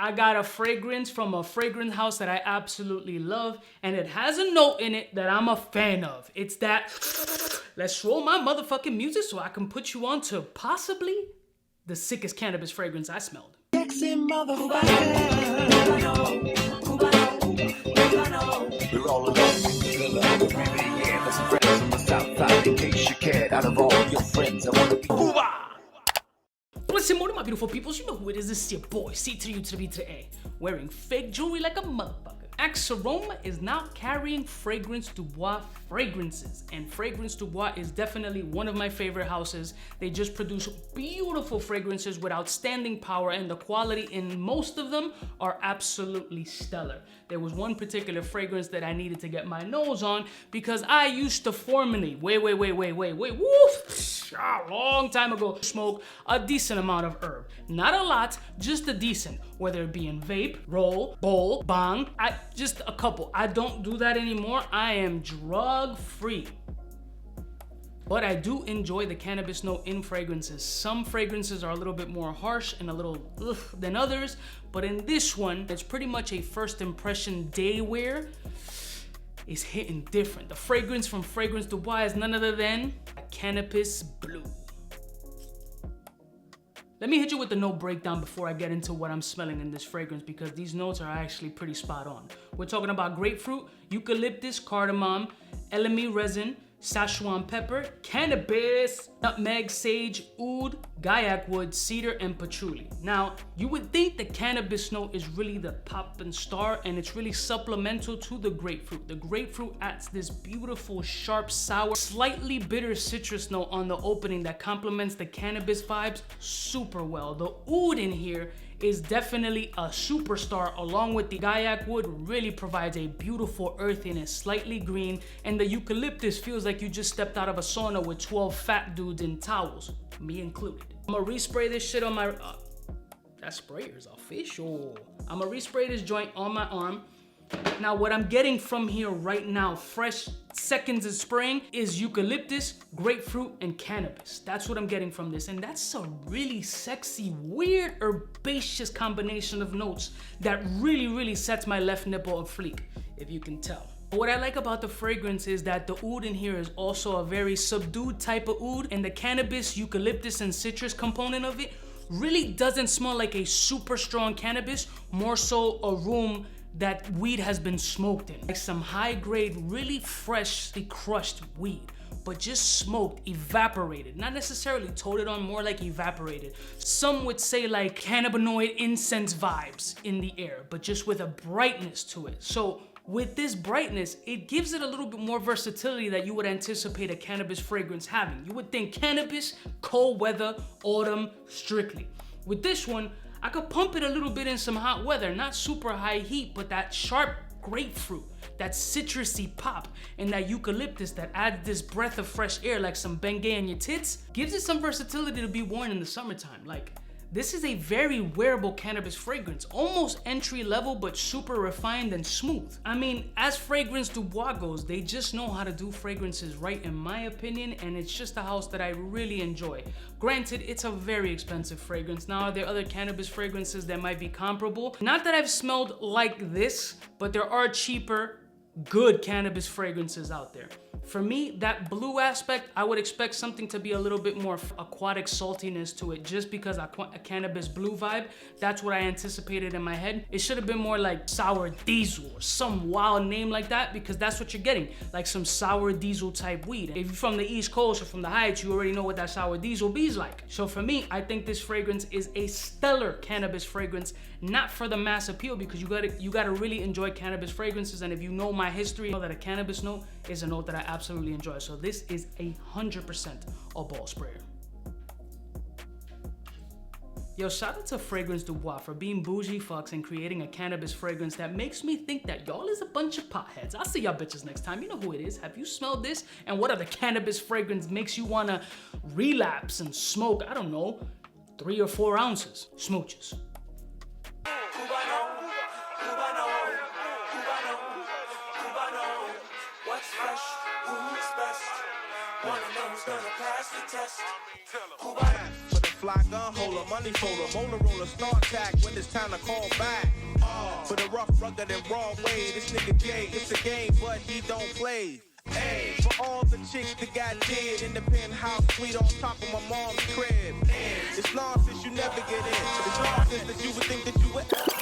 I got a fragrance from a fragrance house that I absolutely love, and it has a note in it that I'm a fan of. It's that, let's roll my motherfucking music so I can put you on to possibly the sickest cannabis fragrance I smelled. Sexy motherfucker. We're all alone. Yeah, for some friends from the south side. In case you cared, out of all your friends, I want to be Cuba. Listen, more to my beautiful peoples, you know who it is. This is your boy, C to the U to the B to the A, wearing fake jewelry like a motherfucker. Axe Aroma is now carrying Fragrance Du Bois fragrances, and Fragrance Du Bois is definitely one of my favorite houses. They just produce beautiful fragrances with outstanding power, and the quality in most of them are absolutely stellar. There was one particular fragrance that I needed to get my nose on because I used to formerly, a long time ago, smoke a decent amount of herb. Not a lot, just a decent, whether it be in vape, roll, bowl, bong, just a couple. I don't do that anymore. I am drug free. But I do enjoy the cannabis note in fragrances. Some fragrances are a little bit more harsh and a little than others, but in this one, it's pretty much a first impression day wear. Is hitting different. The fragrance from Fragrance Du Bois is none other than Cannabis Blue. Let me hit you with the note breakdown before I get into what I'm smelling in this fragrance, because these notes are actually pretty spot on. We're talking about grapefruit, eucalyptus, cardamom, elemi resin, Szechuan pepper, cannabis, nutmeg, sage, oud, gaiac wood, cedar, and patchouli. Now, you would think the cannabis note is really the pop and star, and it's really supplemental to the grapefruit. The grapefruit adds this beautiful, sharp, sour, slightly bitter citrus note on the opening that complements the cannabis vibes super well. The oud in here is definitely a superstar, along with the gaiac wood really provides a beautiful earthiness, slightly green, and the eucalyptus feels like you just stepped out of a sauna with 12 fat dudes in towels, me included. I'm gonna respray this shit on my, that sprayer is official. I'm gonna respray this joint on my arm. Now what I'm getting from here right now, fresh seconds of spraying, is eucalyptus, grapefruit, and cannabis. That's what I'm getting from this, and that's a really sexy, weird, herbaceous combination of notes that really sets my left nipple afleek, if you can tell. What I like about the fragrance is that the oud in here is also a very subdued type of oud, and the cannabis, eucalyptus, and citrus component of it really doesn't smell like a super strong cannabis, more so a room that weed has been smoked in. Like some high grade, really freshly crushed weed, but just smoked, evaporated. Not necessarily toted on, more like evaporated. Some would say like cannabinoid incense vibes in the air, but just with a brightness to it. So with this brightness, it gives it a little bit more versatility that you would anticipate a cannabis fragrance having. You would think cannabis, cold weather, autumn, strictly. With this one, I could pump it a little bit in some hot weather, not super high heat, but that sharp grapefruit, that citrusy pop, and that eucalyptus that adds this breath of fresh air like some Bengay on your tits, gives it some versatility to be worn in the summertime. Like, this is a very wearable cannabis fragrance, almost entry level, but super refined and smooth. I mean, as Fragrance Du Bois goes, they just know how to do fragrances right, in my opinion, and it's just a house that I really enjoy. Granted, it's a very expensive fragrance. Now, are there other cannabis fragrances that might be comparable? Not that I've smelled like this, but there are cheaper, good cannabis fragrances out there. For me, that blue aspect, I would expect something to be a little bit more aquatic saltiness to it, just because a cannabis blue vibe, that's what I anticipated in my head. It should have been more like sour diesel or some wild name like that, because that's what you're getting, like some sour diesel type weed. If you're from the East Coast or from the Heights, you already know what that sour diesel bees like. So for me, I think this fragrance is a stellar cannabis fragrance, not for the mass appeal, because you gotta really enjoy cannabis fragrances. And if you know my history, you know that a cannabis note is a note that I absolutely enjoy. So this is 100% a ball sprayer. Yo, shout out to Fragrance Du Bois for being bougie fucks and creating a cannabis fragrance that makes me think that y'all is a bunch of potheads. I'll see y'all bitches next time. You know who it is. Have you smelled this? And what other cannabis fragrance makes you wanna relapse and smoke, I don't know, 3 or 4 ounces? Smooches. What's fresh? Who's best? One of them's gonna pass the test. Cubaknow. fly gun holder, money folder, motor roller, start tack when it's time to call back. For the rough, rugged, and raw way, this nigga Jay, it's a game, but he don't play. Hey, for all the chicks that got dead in the penthouse suite on top of my mom's crib. It's nonsense you never get in. It's nonsense that you would think that you would.